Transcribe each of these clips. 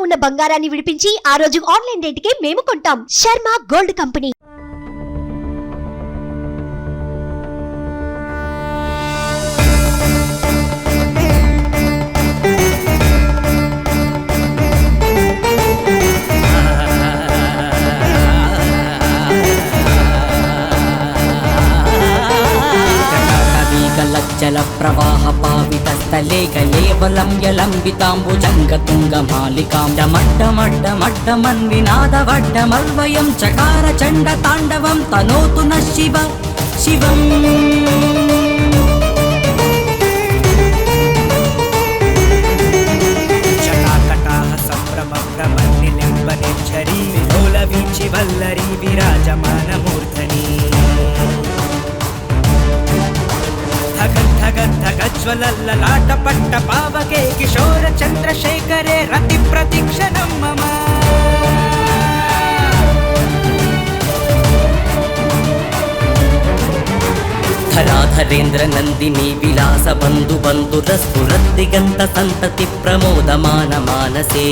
ఉన్న బంగారాన్ని విడిపించి ఆ రోజు ఆన్లైన్ రేటుకే మేము కొంటాం. Sharma gold company. జల ప్రవాహ పావితస్థలే కలేవలం యలంబితాంబుజంగతుంగమాలికాం డమడ్డమడ్డమడ్డమన్వినాదవడ్డమల్వయం చకార చండ తాండవం తనోతు న శివ శివం. జటాకటాహ సంభ్రమభ్రమన్నిలింబనిఝరీ విలోల వీచి వల్లరీ విరాజమాన మూర్ధని ధగద్ధగజ్వలల్లలాట పట్ట పావకే కిశోర చంద్రశేఖరే రతి ప్రతిక్షణం మమ. ధరాధరేంద్ర నందిని విలాస బంధు బంధురస్ఫురద్దిగంత సంతతి ప్రమోదమాన మానసే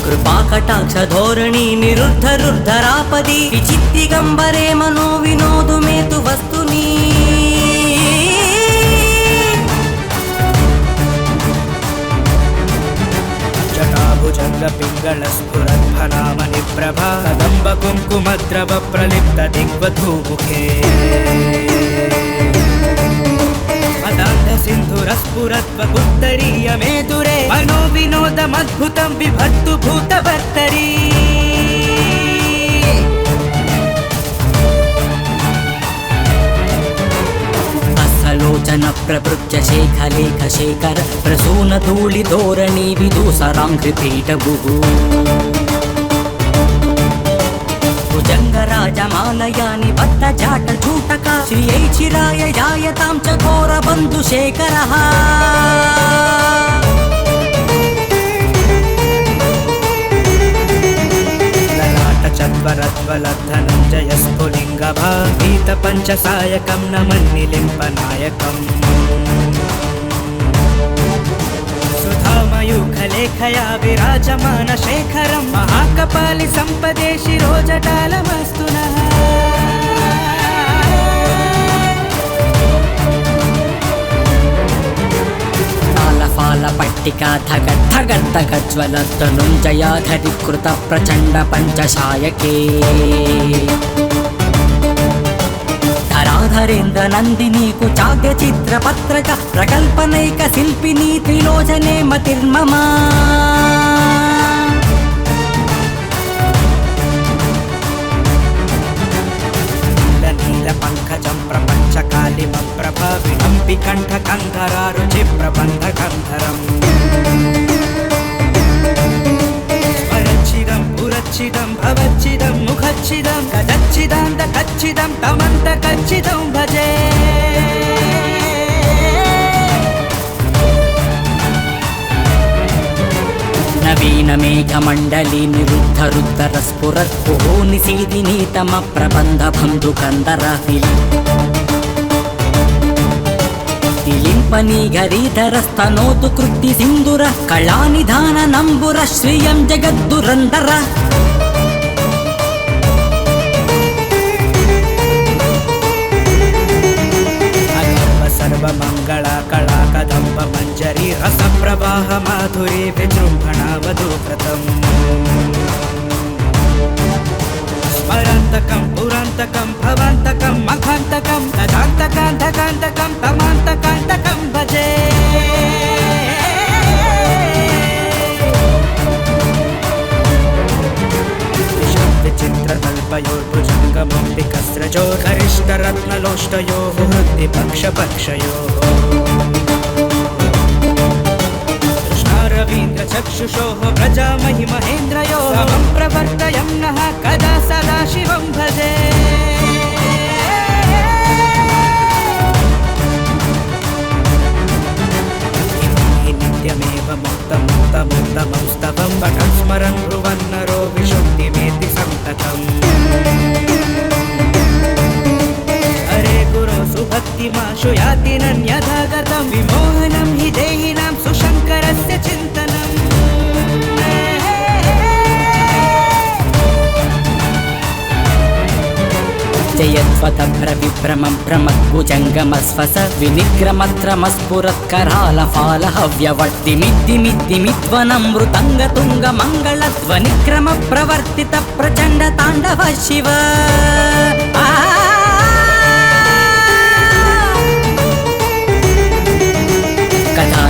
కృపాకటాక్ష ధోరణి నిరుద్ధరుద్ధరాపది విచిత్తిగంబరే మనో వినోదుమేతు వస్తుని. జటాభుజంగ పింగళ స్ఫురద్భనామని ప్రభా కదంబ కుంకుమద్రవ ప్రలిప్త దిగ్వధూముఖే మదాంధ సింధురస్ఫురత్వ ఉత్తరీయమేదురే మనో వినోదమద్భుతం విభత్తు భూతవర్తరీ. లోచన ప్రవృత్య శేఖలేఖ శేఖర ప్రసూన ధూళి ధోరణి విదూసరాంఘ్రిపీఠభు భుజంగరాజమాలయాని బద్ధ జాట జూటక శ్రియై చిరాయ జాయతాం చకోర బంధు శేఖరః. చత్వరత్వలద్ధనంజయ స్ఫులింగభాగీత పంచసాయకం నమన్నిలింపనాయకం సుధామయూఖలేఖయా విరాజమాన శేఖరం మహాకపాలి సంపదే శిరోజటాలమస్తునః. ఫాల పట్టికా ధగద్ధగద్ధగజ్వలద్ధనుంజయాధరికృత ప్రచండ పంచశాయకే ధరాధరేంద్ర నందిని కుచాగ్య చిత్రపత్రక ప్రకల్పనైక శిల్పిని త్రిలోచనే మతిర్మమ. పంకజం ప్రపంచకాలిమ ప్రభావినంపి కంఠ కంధరారుచి ప్రబంధ కంధరం స్మరచ్చిదం పురచ్చిదం భవచ్చిదం ముఖచ్చిదం గదచ్చిదాంత కచ్చిదం తమంత కచ్చిదం భజే. నవీన మేఘమండలి నిరుద్ధరుద్ధర స్ఫురత్పుహో నిశీదినీతమ ప్రబంధ బంధు కందర తిలింపని గరీధర స్తనోతు కృత్తి సింధుర కళానిధాన నంబుర శ్రియం జగద్దురందర. సర్వమంగళ కళా కదంబ మంజరి రస ప్రవాహ మాధురి విజృంభణావధూకృతం స్మరాంతకం పురాంతకం భవాంతకం మఖాంతకం తదాంతకాంతకాంతకం తమాంతకాంతకం భజే. విచిత్రకల్పయోర్భుజంగమంబికస్రజో గరిష్టరత్నలోష్టయోః హృద్దిపక్షపక్షయోః కృష్ణారవీంద్రచక్షుషోః ప్రజామహి మహేంద్రయోః సమం ప్రవర్తయం నః కదా సదా శివం భజే. నిత్యమేవ ముక్తముక్తముత్తమం స్తవం పఠన్ స్మరన్ బ్రువన్నరో విశుద్ధిమేతి సంతతం. హరే గురో సుభక్తిమాశు యాతి నన్యథాగతం విమోహనం హి దేహినాం సుశంకరస్య स्वतभ्र विभ्रमं भ्रमद्भुजङ्गमस्वस विनिग्रमत्रमस्फुरत्कराल फाल हव्यवर्तिमिद्दिमिद्दिमिद्वनं मृदङ्गतुङ्गमङ्गलध्वनिक्रम प्रवर्तित प्रचण्ड ताण्डव शिव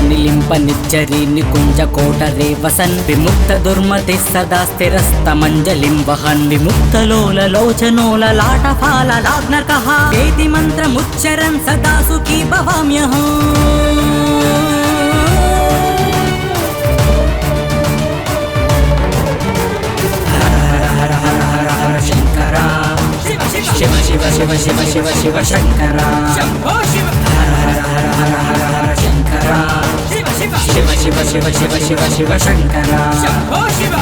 निलिम्प निज्जरी निकुञ्ज कोटरे वसन् विमुक्त दुर्मति सदा स्थिरस्तमञ्जलिं वहन् विमुक्तलोल लोचनोल लाटफाल लाग्नकः वेति मन्त्रमुच्चरन् सदा सुखी भवाम्यहम् शङ्करा शिव शिव शिव शिव शिव शिव शङ्करा शम्भो शिव शङ्करा शिव शिव शिव शिव शिव शिव शिव शङ्करा शम्भो शिव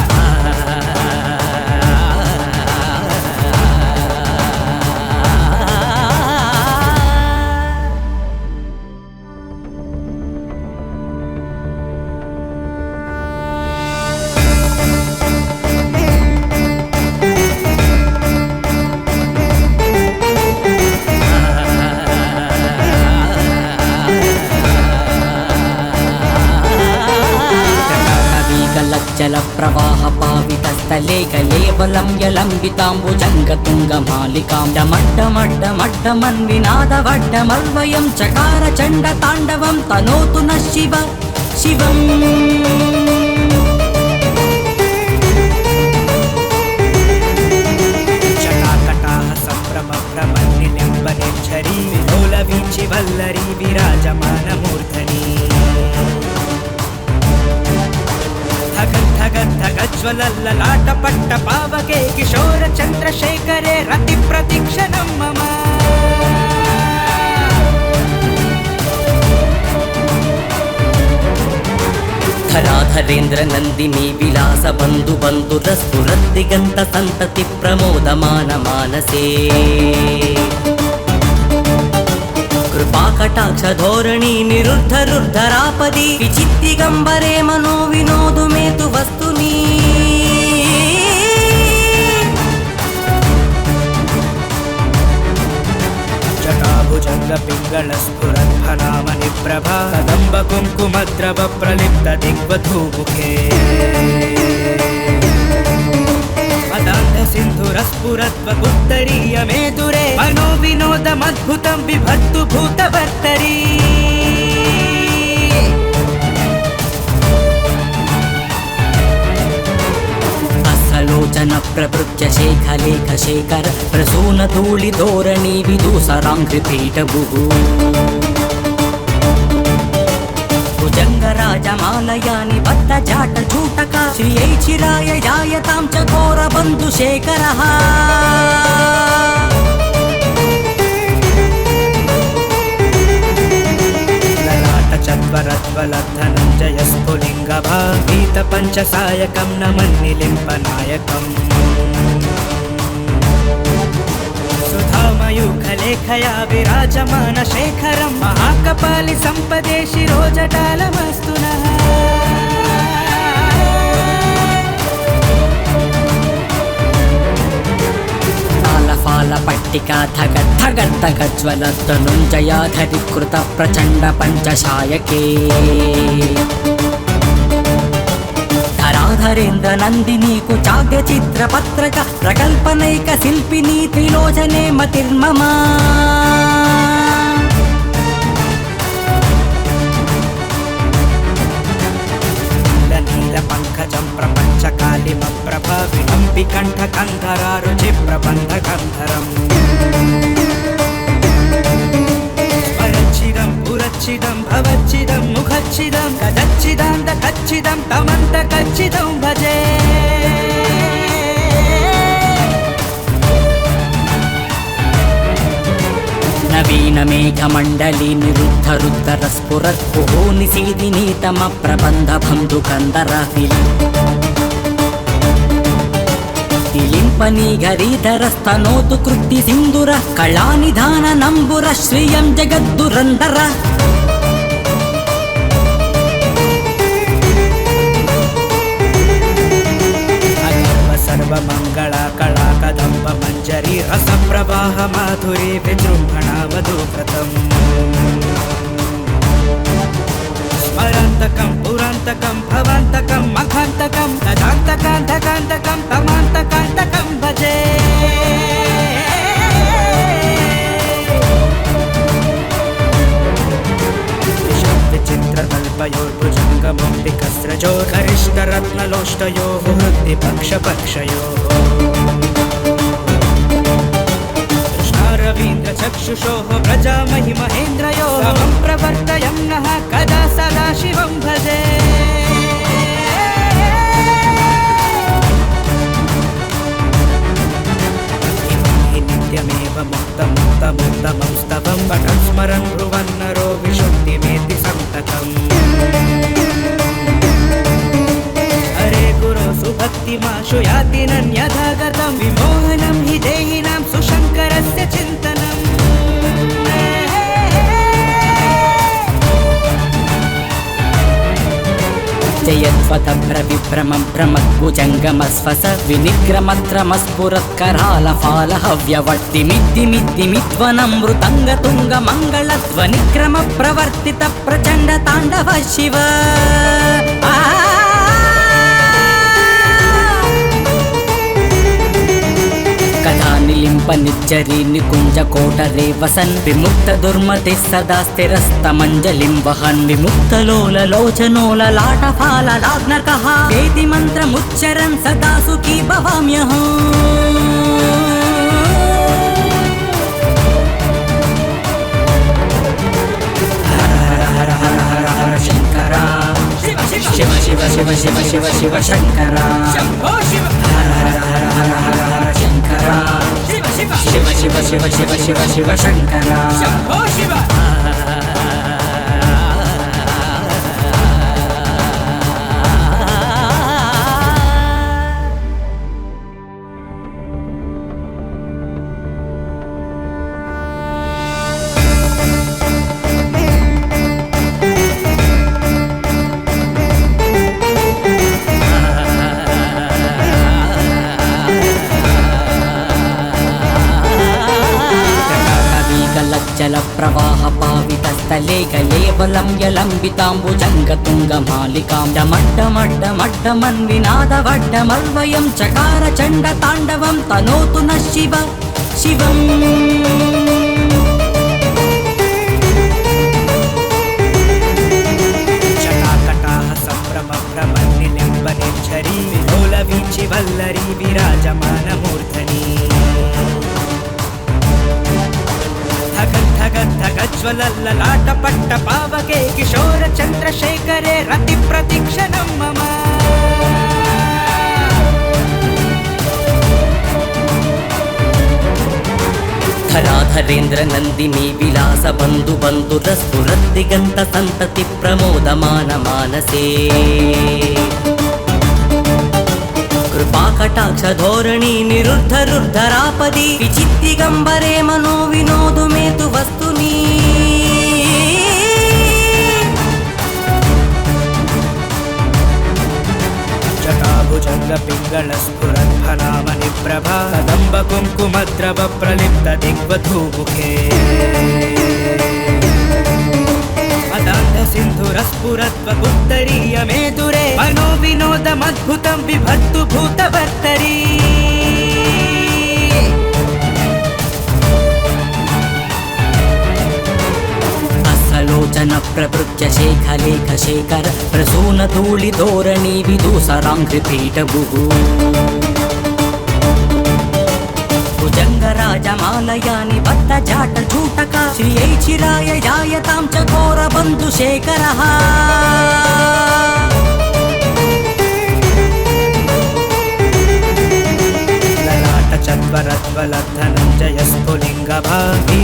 जल प्रवाह पावितस्थले कलेवलं यलम्बिताम्बुजङ्गतुङ्गमालिकां डमड्डमड्डमड्डमन्विनादवड्डमल्वयं चकार चण्ड ताण्डवं तनोतु नः शिव शिवम् जटाकटाः सम्भ्रमभ्रमन्निलिम्बनिर्झरी विलोलवीचि वल्लरी विराजमानमूर्धनि धगद्धगज्ज्वलल्ललाटपट्ट पावके किशोर चन्द्रशेखरे रति प्रतीक्षणं मम धराधरेन्द्र नन्दिनी विलास बन्धु बन्धुरस्फुरद्दिगन्त सन्तति प्रमोदमान मानसे कृपाकटाक्ष धोरणी निरुद्धरुद्धरापदी विचित्तिगम्बरे मनो विनोदु मे तु वस्तुनि जटाभुजङ्ग पिङ्गळ स्फुरद्भनामनि प्रभा कदम्ब कुङ्कुमद्रव प्रलिप्त दिग्वधूमुखे सिन्धुरस्फुरद्वगुत्तरीय मेदुरे मनो विनोदमद्भुतं विभत्तु भूतभर्तरी अस्सलोचन प्रभृत्य शेखलेख शेखर प्रसून धूलि धोरणी विदूसराङ्घ्रिपीठभुः भुजङ्गराजमालयानि बद्ध जाट झूटका श्रियै चिराय जायतां च घोरबन्धुशेखरः ललाट चत्वरध्वलद्धनञ्जय स्फुलिङ्गभा पीतपञ्चसायकं नमन्निलिम्पनायकम् सुधामयूखलेखया विराजमान शेखरं महाकपालि सम्पदे शिरोजटालमस्तु नः तालफालपट्टिका धगद्धगद्धगद्धगज्ज्वलद्धनुञ्जयाधरीकृत प्रचण्ड पञ्चशायके धराधरेन्द्र नन्दिनी कुचाग्र चित्रपत्रक प्रकल्पनैक शिल्पिनी त्रिलोचने मतिर्मम नीलपङ्कजं प्रपञ्चकालिमप्रभा विलम्बि कण्ठकन्धरारुचि प्रबन्धकन्धरम् परच्छिदं पुरच्छिदं भवच्छिदं मुखच्छिदं गदच्छिदान्तकच्छिदं तमन्तकच्छिदं भजे नवीनमेघमण्डली निरुद्धरुद्धरस्फुरद्भुः निषीदिनीतम प्रबन्धबन्धुकन्दर तिलिम्पनीघरीधरस्तनोतु कृत्ति सिन्दुरः कलानिधान नम्बुर श्रियं जगद्दुरन्दर सर्वमङ्गला कला कदम्ब मञ्जरी रसप्रवाह माधुर्य माधुरी विजृम्भणा वधूव्रतम् स्मरान्तकं पुरान्तकं भवान्तकं मखान्तकं तदान्तकान्तकान्तकं तमान्तकान्तकं भजे विचित्रकल्पयोर्भुजङ्गमौक्तिकस्रजो गरिष्ठरत्नलोष्टयोः हृद्विपक्षपक्षयोः कृष्णारवीन्द्रचक्षुषोः प्रजामहि महेन्द्रयोः समं प्रवर्तयं नः कदा सदा शिवं भजे नित्यमेव मुक्तमुक्तमुत्तमं स्तवं पठन् स्मरन् ब्रुवन्नरो विशुद्धिमेति सन्ततम् हरे गुरो सुभक्तिमाशु याति नन्यथा गतं विमोहनं हि देहिनां सुशङ्करस्य चिन्तनम् जयत्वतभ्रविभ्रमं भ्रमद्भुजङ्गमस्वस विनिग्रमत्रमस्फुरत्करालफालहव्यवर्तिमिद्दिमिद्दिमिध्वनं मृदङ्गतुङ्गमङ्गलध्वनिक्रमप्रवर्तित प्रचण्डताण्डव शिव कथा निलिम्प निर्जरी निकुञ्ज कोटरे वसन् विमुक्त दुर्मतिः सदा स्थिरस्तमञ्जलिं वहन् विमुक्तलोललोचनोललाटफाललाग्नकः वेति मन्त्रमुच्चरन् सदा सुखी भवाम्यहम् शङ्करा शिव शिव शिव शिव शिव शिव शङ्करा शम्भो शिव हर हर हर हर हर हर शङ्करा शिव शिव शिव शिव शिव शिव शिव शिव शङ्करा शम्भो शिव प्रवाह पावितस्थले गलेवलं यलम्बिताम्बुजङ्गतुङ्गमालिकां डमड्डमड्डमड्डमन्विनादवड्डमल्वयं चकार चण्डताण्डवं तनोतु नः शिव शिवम् जटाकटाः सम्भ्रमभ्रमन्निलिम्बनिर्झरी विलोलवीचि वल्लरी विराजमानमूर्धनि धगज्ज्वलल्ललाटपट्टपावके किशोर चन्द्रशेखरे रतिप्रतीक्षणं मम धराधरेन्द्र नन्दिनी विलास बन्धु बन्धुरस्फुरद्दिगन्त सन्तति प्रमोदमान मानसे कृपाकटाक्ष धोरणी निरुद्धरुद्धरापदी विचित्तिगम्बरे मनो विनोदु मे तु वस्तुनि जटाभुजङ्गपिङ्गलस्फुरद्भनामनिप्रभा कदम्बकुङ्कुमद्रव प्रलिप्त दिग्वधूमुखे सिन्धुरस्फुरद्वपुत्तरीयमेदुरे मनो विनोदमद्भुतं विभक्तु भूतभर्तरी अस्सलोचन प्रवृत्य शेखलेख शेखर प्रसूनधूलिधोरणी विदूसराङ्घ्रिपीठभुः भुजङ्गराजमालयानि बद्धजाटझूटका श्रियै चिराय जायतां च घोरबन्धुशेखरः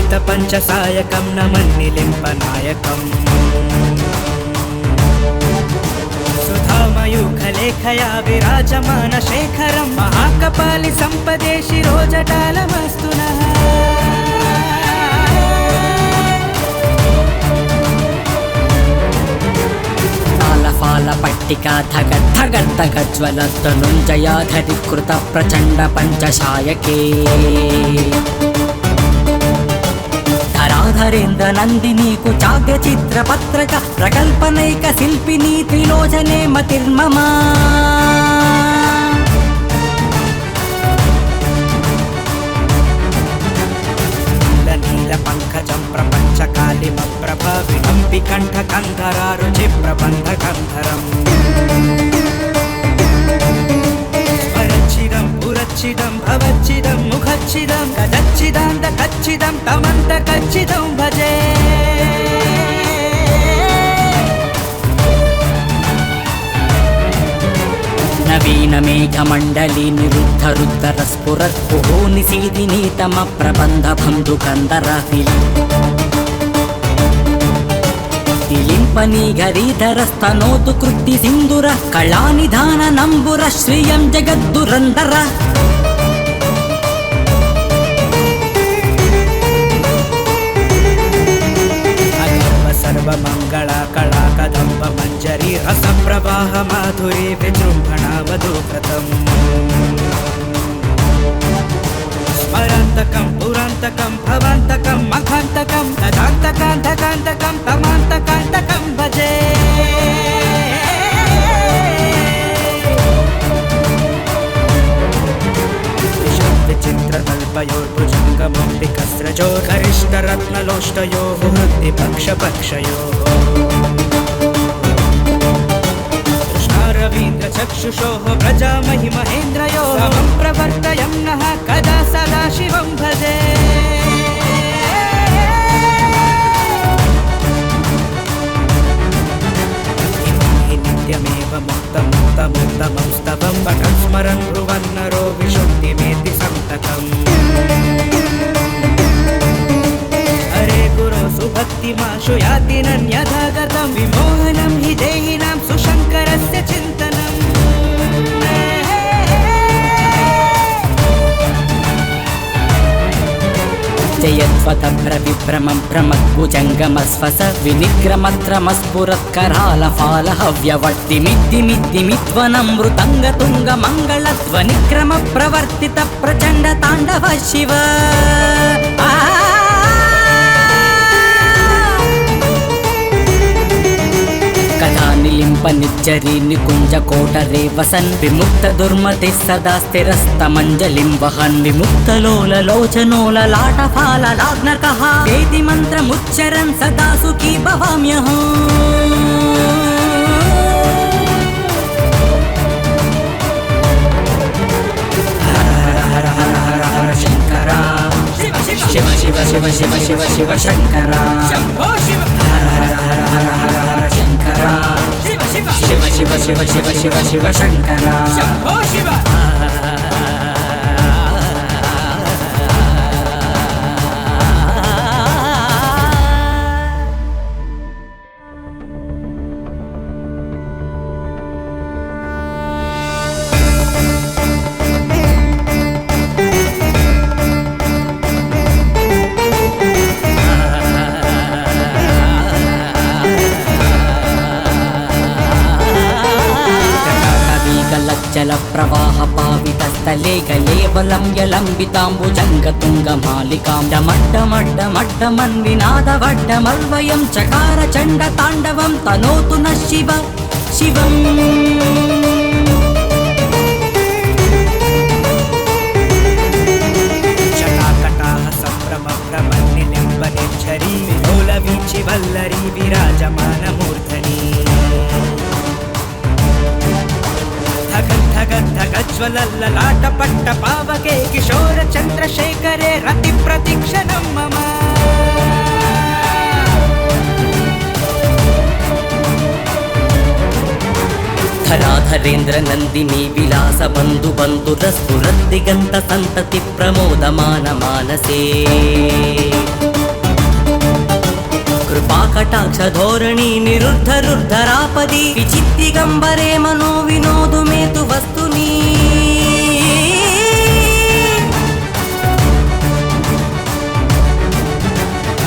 ललाटचत्वरत्वलद्धनञ्जयस्फुलिङ्गभागीतपञ्चसायकं नमन्निलिम्पनायकम् सुधामयूखलेखया विराजमान शेखरं महाकपालि सम्पदे शिरोजटालमस्तु नः तालफालपट्टिका धगद्धगद्धगद्धगज्ज्वलद्धनुञ्जयाधरिकृत प्रचण्ड पञ्चशायके కళాధరేంద్ర నందినీకు చాగ్య చిత్రపత్రక ప్రకల్పనైక శిల్పిని త్రిలోచనే మతిర్మమా పంకజం ప్రపంచ కాళిమ ప్రభ వినంపి కంఠ కంధర రుచి ప్రబంధ కంధరం స్మరచ్చిదం పురచ్చిదం భవచ్చిదం ముఖచ్చిదం గదచ్చిదాంత కచ్చిదం తమంత కచ్చిదం భజే నవీన మేఘమండలి నిరుద్ధ రుద్ధర స్ఫురత్పుహో నిశీదిని తమ ప్రబంధ బంధు కందర తిలింపని గరీధర స్తనోతు కృత్తి సింధుర కళానిధాన నంబుర శ్రియం జగద్దురందర సర్వమంగళ కళా కదంబ మంజరి రస ప్రవాహ మాధురి విజృంభణ వధూకృతం స్మరాంతకం పురాంతకం భవాంతకం మఖాంతకం తదాంతకాంతకాంతకం తమాంతకాంతకం భజే విచిత్రకల్పయోర్భుజంగమం వికస్రజో గరిష్టరత్నలోష్టయో వృత్తిపక్షపక్షయో కృష్ణారవీంద్రచక్షుషో ప్రజామహి మహేంద్రయో సమం ప్రవర్తయం నః కదా సదా శివం భజే నిత్యమేవ ముక్తముక్తముత్తమం స్తవం పఠన్ స్మరన్ బ్రువన్నరో విశుద్ధిమేతి సంతతం హరే గురో సుభక్తిమాశు యాతి నన్యథా గతం విమోహనం హి దేహినాం సుశంకరస్య చింతనం జయత్వత ప్రవిభ్రమం ప్రమద్భుజంగమస్వస వినిగ్రమత్రమస్ఫురత్కరాల ఫాల హవ్యవర్తిమిద్దిమిద్దిమిధ్వనం మృతంగతుంగ మంగళధ్వనిక్రమ ప్రవర్తిత ప్రచండ తాండవ శివ నిలింప నిజ్జరి నికుంజ కోటరే వసన్ విముక్త దుర్మతి సదా స్థిరస్తమంజలిం వహన్ విముక్తలోల లోచనోల లాటఫాల లాగ్నకః వేది మంత్రముచ్చరన్ సదా సుఖీ భవామ్యహం శంకర శివ శివ శివ శివ శివ శివ శంకర శంభో శివ హర హర హర హర హర శంకర శివ శివ శివ శివ శివ శివ శివ శివ శంకర శంభో శివ జల ప్రవాహ పావితస్థలే గలేవలం యలంబితాంబుజంగతుంగమాలికాం డమడ్డమడ్డమడ్డమన్వినాదవడ్డమల్వయం చకార చండ తాండవం తనోతు న శివ శివం జటాకటాహ సంభ్రమ భ్రమన్నిలింబనిఝరీ విలోల వీచి వల్లరీ విరాజమాన మూర్ధని ధగజ్వలల్లలాట పట్ట పావకే కిశోర చంద్రశేఖరే రతి ప్రతిక్షణం మమ ధరాధరేంద్ర నందిని విలాస బంధు బంధురస్ఫురద్దిగంత సంతతి ప్రమోదమాన మానసే కృపాకటాక్ష ధోరణి నిరుద్ధరుద్ధరాపది విచిత్తిగంబరే మనో వినోదు మేతు వస్తుని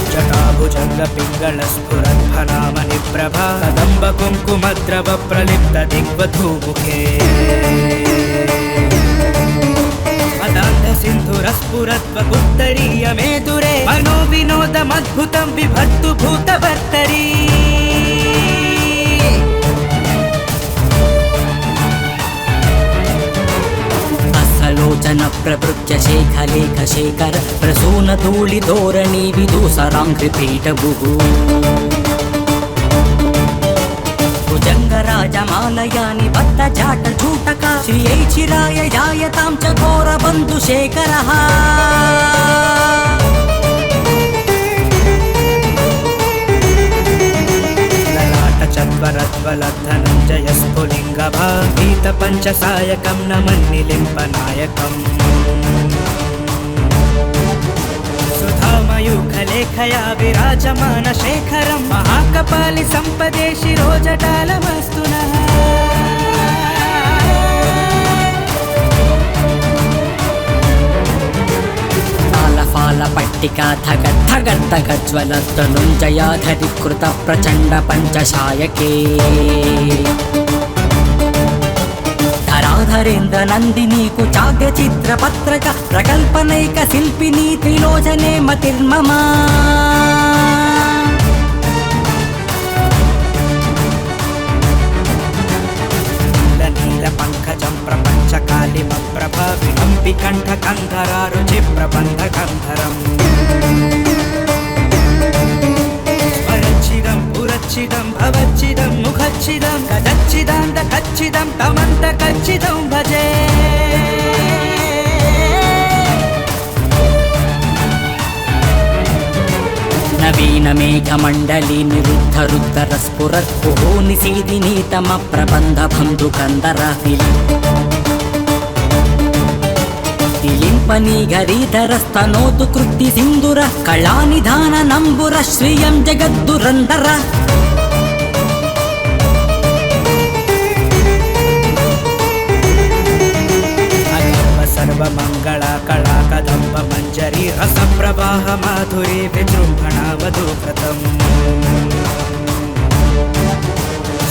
జటాభుజంగ పింగళ స్ఫురద్భనామని ప్రభా కదంబ కుంకుమద్రవ ప్రలిప్త దిగ్వధూముఖే మదాంధ सिन्धुरस्फुरत्वगुत्तरीयमेदुरे मनो विनोदमद्भुतं बिभर्तु भूतभर्तरी लोचन प्रवृत्य शेखलेख शेखर प्रसून धूलि धोरणी विदूसराङ्घ्रिपीठभुः भुजङ्गराजमालयानि बद्धजाट झूटका श्रियै चिराय जायतां च घोरबन्धुशेखरः चत्वरत्वलद्धनञ्जयस्फुलिङ्गभागीतपञ्चसायकं नमन्निलिम्पनायकम् सुधामयूखलेखया विराजमानशेखरं महाकपालि सम्पदे शिरोजटालमस्तु नः पट्टिका धगत् धगत् धगज्ज्वलद्धनुञ्जयाधरीकृत प्रचण्ड पञ्चशायके धराधरेन्द्र नन्दिनी कुचाग्र चित्रपत्रक प्रकल्पनैक शिल्पिनी त्रिलोचने मतिर्मम पंकजं प्रपञ्चकालिमप्रभाविहम्पि कण्ठकन्धरारुचिप्रबन्धकन्धरम् स्वरच्छिदं पुरच्छिदं भवच्छिदं मुखच्छिदं गदच्छिदान्तकच्छिदं तमन्तकच्छिदं भजे नवीनमेघमण्डली निरुद्ध रुद्धरस्फुरत्पुः निषीदिनीतम प्रबन्धबन्धुकन्दरः तिलिम्पनीघरीधरस्तनोतु कृत्ति सिन्दुरः कलानिधाननम्बुरः श्रियं जगद्दुरन्दरः सर्वमङ्गला कला कदम्ब मञ्जरी रसप्रवाह माधुरी विजृम्भणा वधूकृतम्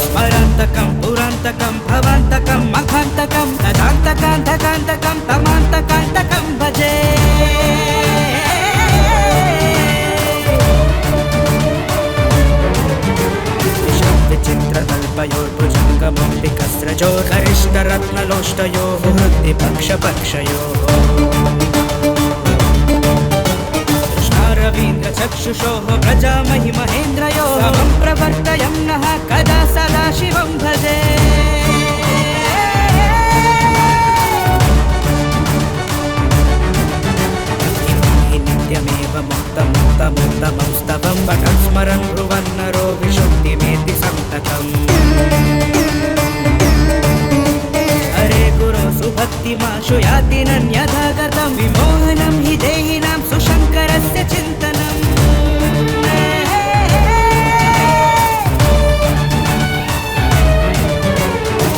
स्मरान्तकं पुरान्तकं भवान्तकं मखान्तकं तदान्तकान्तकान्तकं तमान्तकान्तकं भजे विचित्रकल्पयोर्भुजङ्गमम्बिकस्रजो गरिष्ठरत्नलोष्टयोः हृद्दिपक्षपक्षयोः कृष्णारवीन्द्रचक्षुषोः प्रजामहि महेन्द्रयोः समं प्रवर्तयं नः कदा सदा शिवं भजे नित्यमेव मुक्तमुक्तमुत्तमं स्तवं पठन् स्मरन् ब्रुवन्नरो विशुद्धिमेति सन्ततम् हरे गुरो सुभक्तिमाशु याति नन्यथा गतं विमोहनं हि देहिनां सुशङ्करस्य चिन्तनम्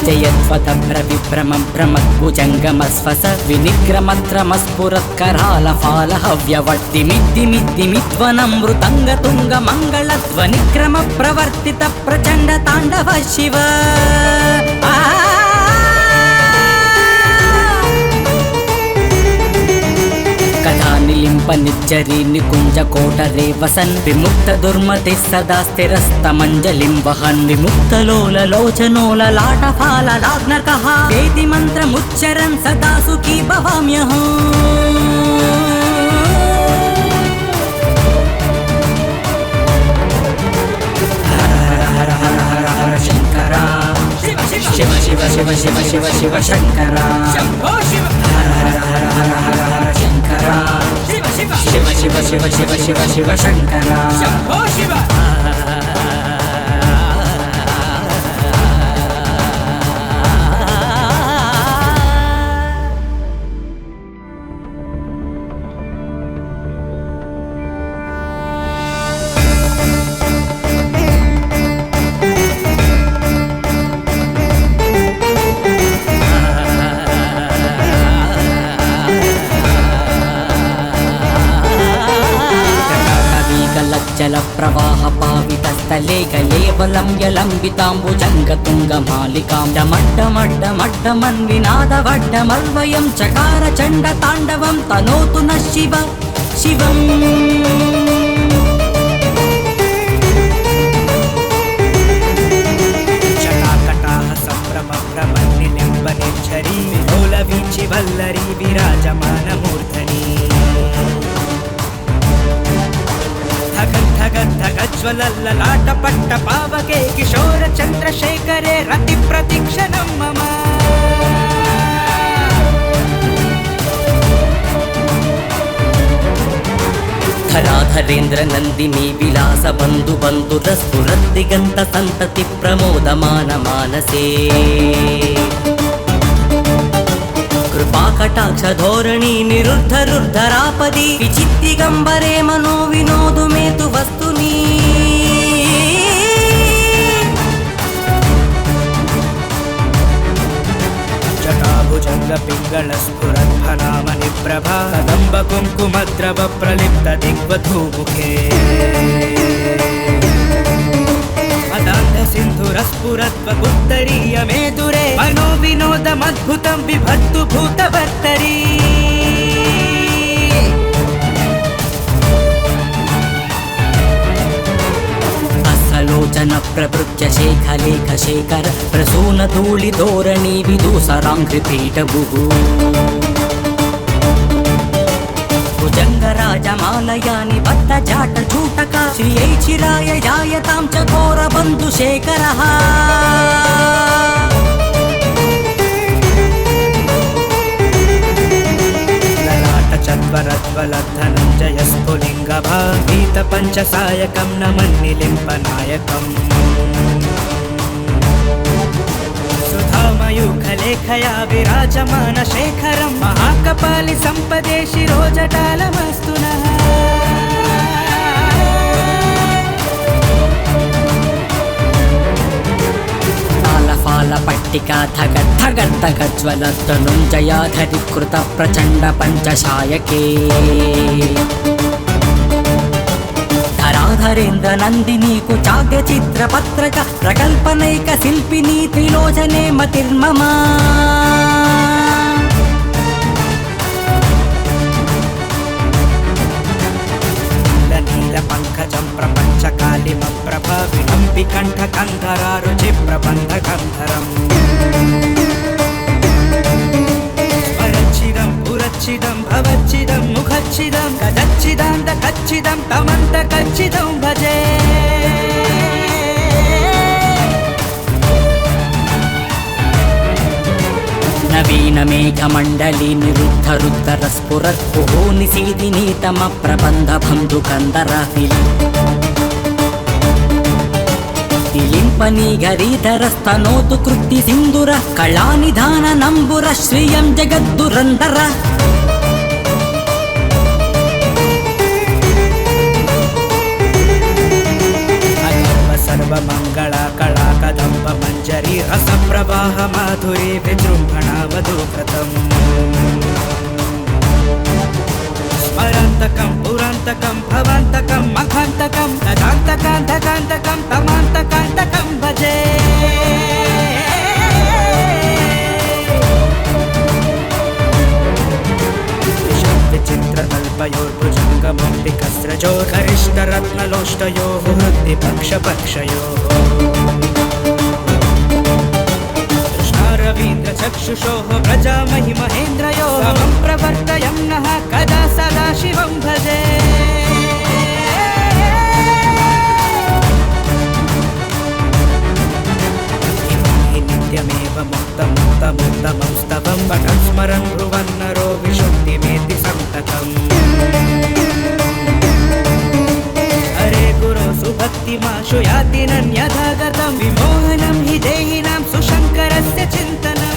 जयत्वतभ्रविभ्रमं भ्रमद्भुजङ्गमस्वस विनिग्रमत्रमस्फुरत्करालफालहव्यवर्तिमिद्दिमिद्दिमिध्वनं मृदङ्गतुङ्गमङ्गलध्वनिक्रमप्रवर्तित प्रचण्डताण्डव शिव निलिम्पनिज्जरी निकुञ्जकोटरे वसन् विमुक्तदुर्मतिः सदा स्थिरस्तमञ्जलिं वहन् विमुक्तलोललोचनोललाटफाललाग्नकः वेति मन्त्रमुच्चरन् सदा सुखी भवाम्यहम् शिव शिव शिव शिव शिव शिव शङ्कर शम्भो शिव हर हर हर हर हर हर शङ्कर शिव शिव शिव शिव शिव शिव शिव शिव शङ्कर शम्भो शिव जल प्रवाह पावितस्त धवलम्यलम्बिताम्बुजङ्गतुङ्गमालिकां डमड्डमड्डमड्डमन्विनादवड्डमल्वयं चकार चण्डताण्डवं तनोतु नः शिव शिवम् जटाकटाः सम्भ्रमभ्रमन्निलिम्बनिच्छरी विलोलवीचि वल्लरी विराजमानमूर्धनि धगद्धगद्धगज्ज्वलल्ललाटपट्ट पावके किशोर चन्द्रशेखरे रतिप्रतीक्षणं मम धराधरेन्द्र नन्दिनी विलास बन्धु बन्धुरस्फुरद्दिगन्त सन्तति प्रमोदमान मानसे कृपाकटाक्ष धोरणी निरुद्धरुद्धरापदि विचित्तिगम्बरे मनो विनोदु मे तु वस्तुनि जटाभुजङ्गपिङ्गलस्फुरद्भनामनिप्रभा कदम्बकुङ्कुमद्रव प्रलिप्त दिग्वधूमुखे मदान्धसिन्धुरस्फुरद्वगुत्तरीयमेदुरे मनो विनोदमद्भुतं बिभत्तु भूतभर्तरी लोचन प्रभृत्य शेखलेख शेखर प्रसून धूलि धोरणी विदूसराङ्घ्रिपीठभुः भुजङ्गराजमालयानि बद्ध जाट चूटक श्रियै चिराय जायतां च घोरबन्धुशेखरः चत्वरध्वलधनञ्जयस्फुलिङ्गभागीतपञ्चसायकं नमन्निलिम्पनायकम् सुधामयूखलेखया विराजमानशेखरं महाकपालि सम्पदे शिरोजटालमस्तु नः पट्टिका धगद्धगद्धगज्ज्वलतनुञ्जयाधरीकृत प्रचण्ड पञ्चशायके धराधरेन्द्र नन्दिनी कुचाग्र चित्रपत्रक प्रकल्पनैक शिल्पिनी त्रिलोचने मतिर्मम पंकजं प्रपञ्चकालिमप्रभा विलम्बि कण्ठकन्धरारुचि प्रबन्धकन्धरम् परच्छिदं पुरच्छिदं भवच्छिदं मुखच्छिदं गजच्छिदान्तकच्छिदं तमन्तकच्छिदं भजे नवीनमेघमण्डली निरुद्धरुद्धरस्फुरत्पुः निषीदिनीतम प्रबन्धबन्धुकन्दर तिलिम्पनीघरीधरस्तनोतु कृत्ति सिन्दुरः कलानिधाननम्बुरः श्रियं जगद्दुरन्दर सर्वमङ्गला कला कदम्ब मञ्जरी रसप्रवाह माधुरी विजृम्भणा वधूकृतम् स्मरान्तकं पुरान्तकं भवान्तकं मखान्तकं तदान्तकान्तकान्तकं तमान्तकान्तकं भजे विचित्रकल्पयोर्भुजङ्गमम्बिकस्रजोः करिष्ठरत्नलोष्टयोः हृद्दिपक्षपक्षयोः कृष्णारवीन्द्रचक्षुषोः प्रजामहि महेन्द्रयोः समं प्रवर्तयं नः कदा सदा शिवं भजे नित्यमेव मुक्तमुक्तमुत्तमं स्तवं पठन् स्मरन् ब्रुवन्नरो विशुद्धिमेति सन्ततम् हरे गुरो सुभक्तिमाशु याति नन्यथा गतं विमोहनं हि देहिनां सुशङ्करस्य चिन्तनम्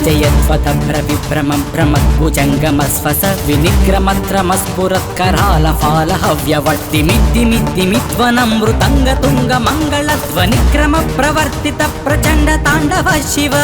जयत्वतभ्रविभ्रमं भ्रमद्भुजङ्गमस्वस विनिग्रमत्रमस्फुरत्करालफालहव्यवर्तिमिद्दिमिद्दिमिध्वनं मृदङ्गतुङ्गमङ्गलध्वनिक्रमप्रवर्तित प्रचण्डताण्डव शिव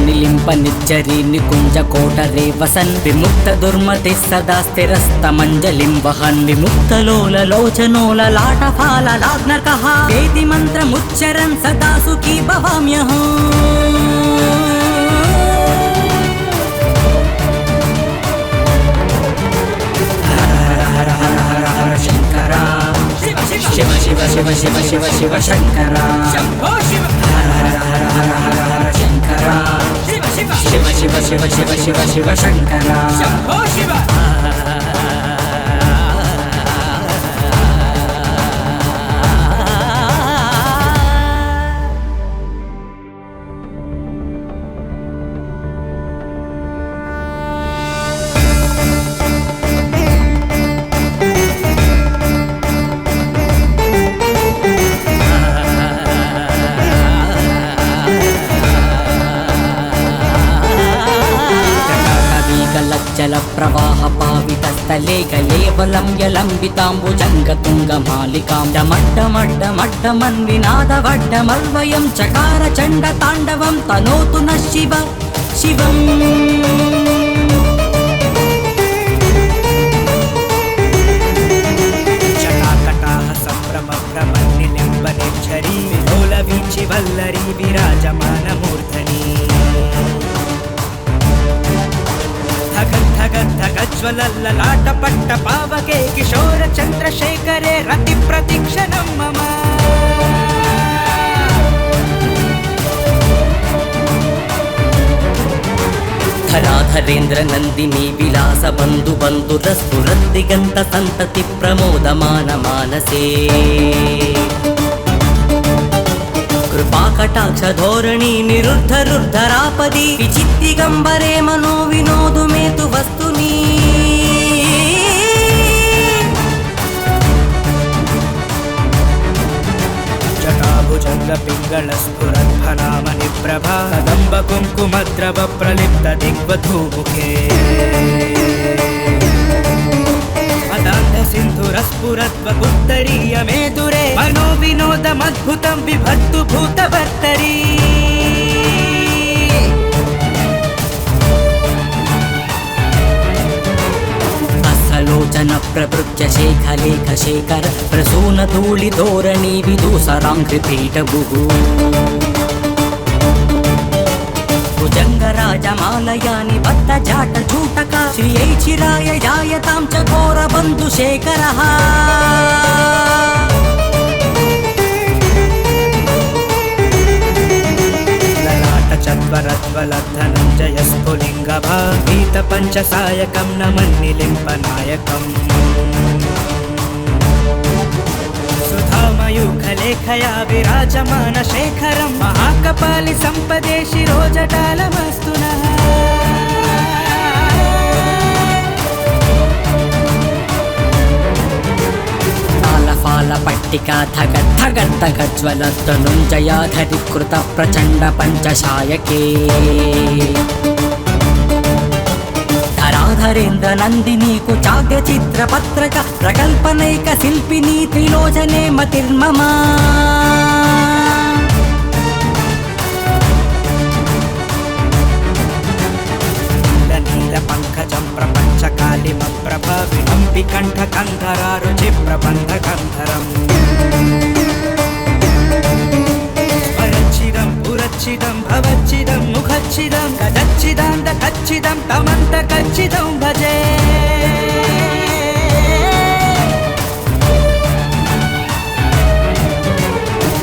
నిలింప నిచ్చరి నికుంజ కోటరే వసన్ విముక్త దుర్మతి సదా స్థిరస్తమంజలిం వహన్ విముక్తలోల లోచనోల లాటఫాల లాగ్నకః వేది మంత్రముచ్చరన్ సదా సుఖీ భవామ్యహం శంకర శివ శివ శివ శివ శివ శివ శంకర శంభో శివ హర హర హర హర హర శంకర శివ శివ శివ శివ శివ శివ శివ శివ శంకర శంభో శివ జల ప్రవాహ పావితస్థలే గలేవలం యలంబితాంబుజంగతుంగమాలికాం డమడ్డమడ్డమడ్డమన్వినాదవడ్డమల్వయం చకార చండ తాండవం తనోతు న శివ శివం జటాకటాహ సంభ్రమ భ్రమన్నిలింబ నిర్ఝరీ విలోల వీచి వల్లరీ విరాజమాన మూర్ధని ధగజ్వలల్లలాట పట్ట పావకే కిశోర చంద్రశేఖరే రతి ప్రతిక్షణం మమ ధరాధరేంద్ర నందిని విలాస బంధు బంధురస్ఫురద్దిగంత సంతతి ప్రమోదమాన మానసే కృపాకటాక్ష ధోరణి నిరుద్ధరుద్ధరాపది విచిత్తిగంబరే మనో వినోదు మేతు వస్తుని జటాభుజంగ పింగళ స్ఫురద్భనామని ప్రభా కదంబ కుంకుమద్రవ ప్రలిప్త దిగ్వధూముఖే అదాంత సింధురస్ఫురద్వ ఉత్తరీయ మేదురే మనో వినోదమద్భుతం విభత్తు భూతవర్తరీ లోచన ప్రవృత్య శేఖలేఖ శేఖర ప్రసూన ధూళి ధోరణి విదూసరాంఘ్రిపీఠభు భుజంగరాజమాలయాని బద్ధ జాట చూటక శ్రియై చిరాయ జాయతాం చకోర బంధు శేఖరః చత్వరత్వలద్ధనంజయ స్ఫులింగ భాగీత పంచసాయకం నమన్నిలింప నాయకం సుధామయూఖలేఖయా విరాజమాన శేఖరం మహాకపాలి సంపదే శిరోజటాలమస్తునః ఫాల పట్టికా ధగ ధగ ధగ జ్వలద్ధనుంజయాధరికృత ప్రచండ పంచశాయకే ధరాధరేంద్ర నందిని కుచాగ్ర చిత్ర పత్రక ప్రకల్పనైక శిల్పిని త్రిలోచనే మతిర్మమా పంకజం ప్రపంచ కాళిమ ప్రభా వినంపి కంఠ కంధరా రుచి ప్రబంధ కంధరం స్వరచ్చిదం పురచ్చిదం భవచ్చిదం ముఖచ్చిదం గదచ్చిదాంత కచ్చిదం తమంత కచ్చిదం భజే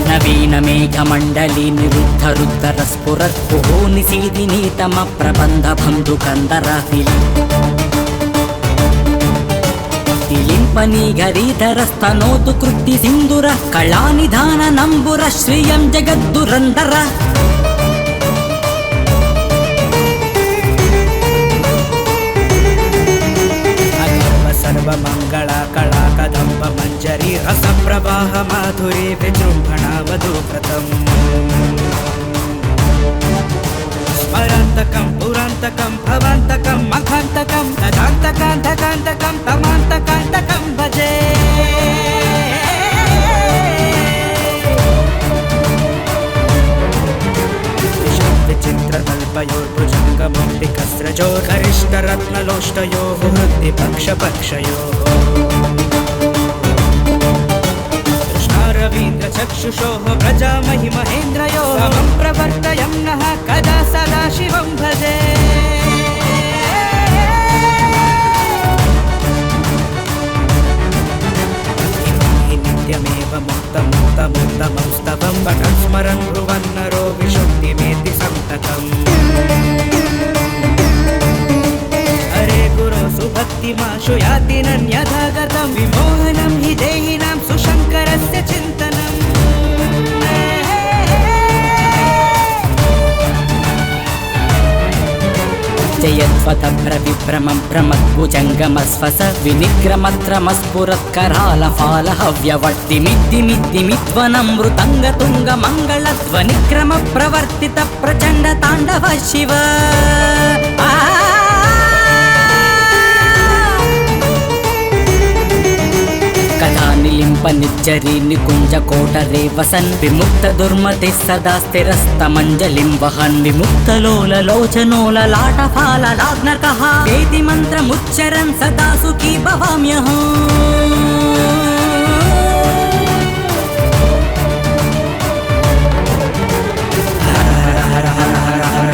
నవీన మేఘమండలి నిరుద్ధ రుద్ధర స్ఫురత్పుహో నిశీదినీతమ ప్రబంధ బంధు కందర తిలింపని గరీధర స్తనోతు కృత్తి సింధుర కళానిధాన నంబుర శ్రియం జగద్దురందర సర్వమంగళ కళా కదంబ మంజరి రస ప్రవాహ మాధురి విజృంభణ వధూకృతం స్మరాంతకం పురాంతకం భవాంతకం మఖాంతకం తదాంతకాంతకాంతకం తమాంతకాంతకం భజే విచిత్ర కల్పయో पंकजो गरिष्ठरत्नलोष्टयोः हृद्विपक्षपक्षयोः कृष्णारवीन्द्रचक्षुषोः प्रजामहि महेन्द्रयोः समं प्रवर्तयं नः कदा सदा शिवं भजे नित्यमेव मुक्तमुक्तमुत्तमं स्तवं पठन् स्मरन् ब्रुवन्नरो विशुद्धिमेति सन्ततम् हरे गुरो सुभक्तिमाशु याति नन्यथा गतं विमोहनं हि देहिनां सुशङ्करस्य चिन्तनम् जयत्वतभ्रविभ्रमं प्रमद्भुजङ्गमस्वस विनिग्रमत्रमस्फुरत्करालफालहव्यवर्तिमिद्दिमिद्दिमिध्वनं मृतङ्गतुङ्गमङ्गलध्वनिक्रमप्रवर्तित प्रचण्डताण्डव शिव कथा निलिम्प निर्जरी निकुञ्ज कोटरे वसन् विमुक्त दुर्मतिः सदा स्थिरस्तमञ्जलिं वहन् विमुक्तलोललोचनोललाटफाललाग्नकः वेति मन्त्रमुच्चरन् सदा सुखी भवाम्यहम्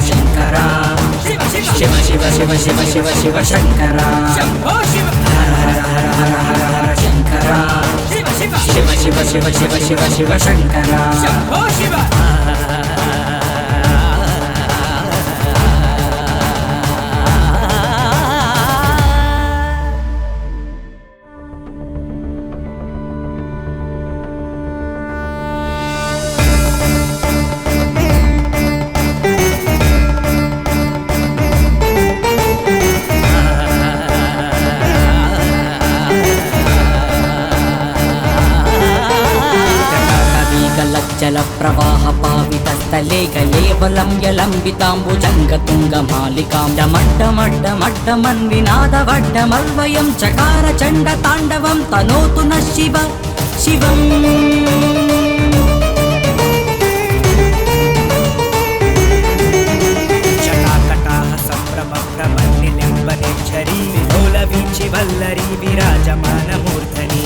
शङ्करा शिव शिव शिव शिव शिव शिव शङ्करा शम्भो शिव हर हर हर हर हर शङ्करा शिव शिव शिव शिव शिव शिव शिव शिव शङ्करा शम्भो शिव जलप्रवाह पावितस्थले गलेवलं यलम्बिताम्बुजङ्गतुङ्गमालिकां डमड्डमड्डमड्डमन्विनादवड्डमल्वयं चकार चण्डताण्डवं तनोतु नः शिव शिवम् जटाकटाः सम्भ्रमभ्रमन्निलिम्बनेच्छरी विलोलवीचि वल्लरी विराजमानमूर्धनि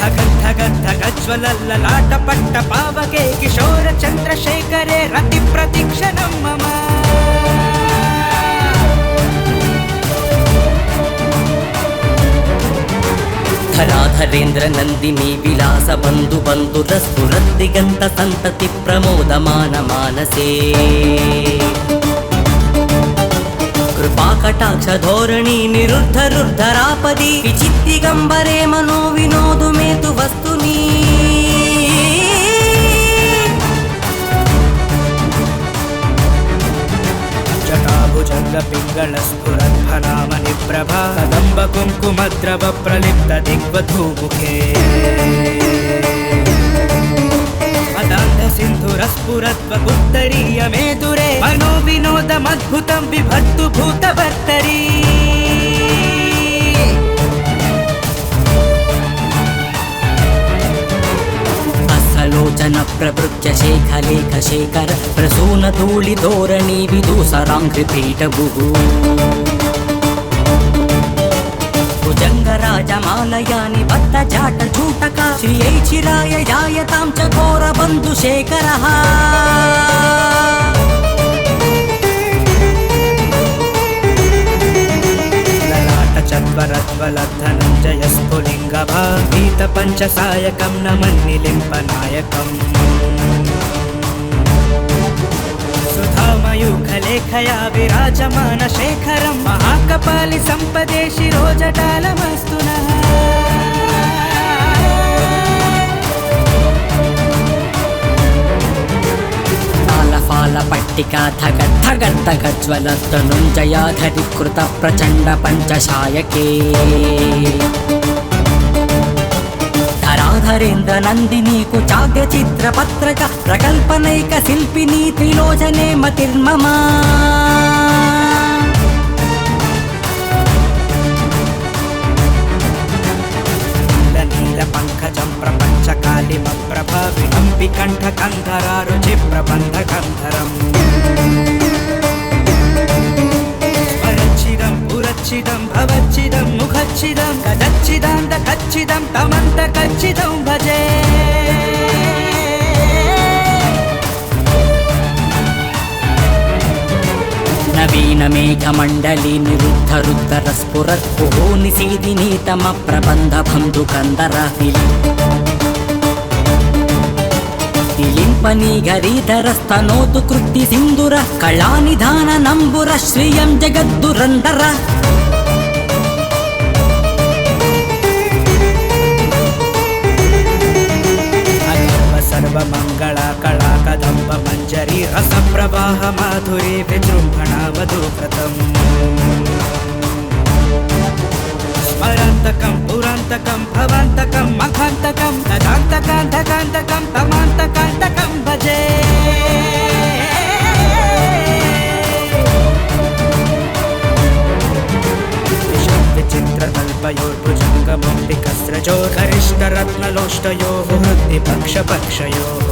धगद्धगद्धगज्ज्वलल्ललाटपट्ट पावके किशोर चन्द्रशेखरे रतिप्रतीक्षणं मम धराधरेन्द्र नन्दिनी विलास बन्धु बन्धुरस्फुरद्दिगन्त सन्तति प्रमोदमान मानसे कृपाकटाक्ष धोरणी निरुद्धरुद्धरापदी विचित्तिगम्बरे मनो विनोदु मे तु वस्तुनि जटाभुजङ्गपिङ्गलस्फुरद्भनामनिप्रभा कदम्बकुङ्कुमद्रव प्रलिप्त दिग्वधूमुखे सिन्धुरस्फुरद्वपुत्तरीयमेदुरे मनो विनोदमद्भुतं विभक्तु भूतभर्तरी अस्सलोचन प्रवृत्य शेखलेख शेखर प्रसूनधूलिधोरणी विदूसराङ्घ्रिपीठभुः भुजङ्गराजमालयानि बद्धजाटचूटका श्रियै चिराय जायतां च घोरबन्धुशेखरः ललाटचत्वरत्वलद्धनञ्जयस्फुलिङ्गभागीतपञ्चसायकं नमन्निलिम्पनायकम् सुधामयूखलेखया विराजमान शेखरं महाकपालि सम्पदे शिरोजटालमस्तु नः तालफालपट्टिका धगद्धगद्धगद्धगज्ज्वलद्धनुञ्जयाधरीकृत प्रचण्ड पञ्चशायके धराधरेन्द्र नन्दिनी कुचाग्र चित्रपत्रक प्रकल्पनैक शिल्पिनी त्रिलोचने मतिर्मम नीलपङ्कजं प्रपञ्चकालिमप्रभा विलम्बिकण्ठकन्धरारुचिप्रबन्धकन्धरम् ఖచ్చితం కదచ్చిదాంత ఖచ్చితం తమంత ఖచ్చితం భజే నవీన మేఘమండలి నిరుద్ధ రుద్ధర స్ఫురత్పుహో నిశీదిని తమ ప్రబంధ బంధు కందర తిలింపని గరీధర స్తనోతు కృత్తి సింధుర కళానిధాన నంబుర శ్రియం జగద్దురందర సర్వమంగళ కళా కదంబ మంజరి రస ప్రవాహ మాధురి విజృంభణ వధూకృతం స్మరాంతకం పురాంతకం భవాంతకం మఖాంతకం తదాంతకాంతకాంతకం తమాంతకాంతకం భజే విచిత్రకల్పయోర్భుజంగమౌక్తికస్రజో గరిష్టరత్నలోష్టయోः హృద్దిపక్షపక్షయోः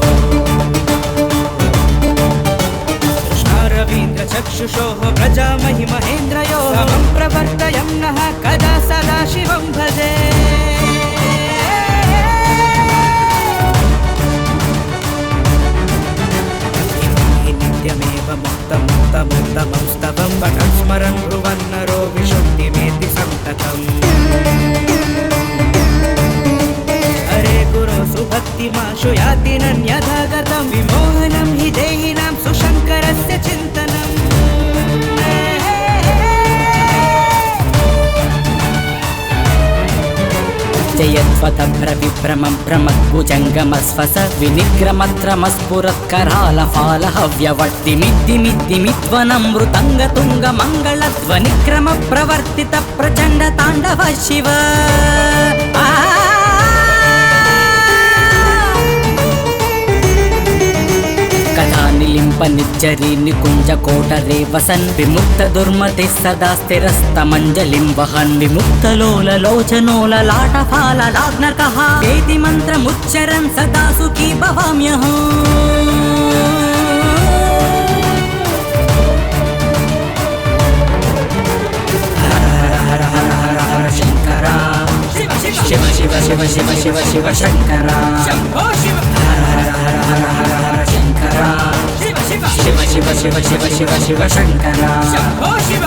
కృష్ణారవీంద్రచక్షుషోः ప్రజామహి మహేంద్రయోः సమం ప్రవర్తయం నః కదా సదా శివం భజే నిత్యమేవ ముక్తముక్తముక్తమౌస్తవం పఠన్ స్మరన్ బ్రువన్నరో విశుద్ధిమేతి సంతతం హరే గురో సుభక్తిమాశు యాతి నన్యథాగతం విమోహనం హి దేహినాం సుశంకరస్య చింతనం జయత్వతభ్ర విభ్రమం భ్రమద్భుజంగమస్వస వినిగ్రమత్రమస్ఫురత్కరాళఫాల హవ్యవర్తిమిద్దిమిద్దిమిధ్వనం మృతంగతుంగ మంగళధ్వనిక్రమ ప్రవర్తిత ప్రచండ తాండవ శివ నిలింప నిర్జరి నికుంజ కోటరే వసన్ విముక్త దుర్మతి సదా స్థిరస్తమంజలిం వహన్ విముక్తలోల లోచనోల లాటఫాల లాగ్నకః వేది మంత్రముచ్చరన్ సదా సుఖీ భవామ్యహం హర హర హర హర శంకర శివ శివ శివ శివ శివ శివ శంకర శంభో శివ హర హర హర హర హర శంకర శివ శివ శివ శివ శివ శివ శివ శంకర శంభో శివ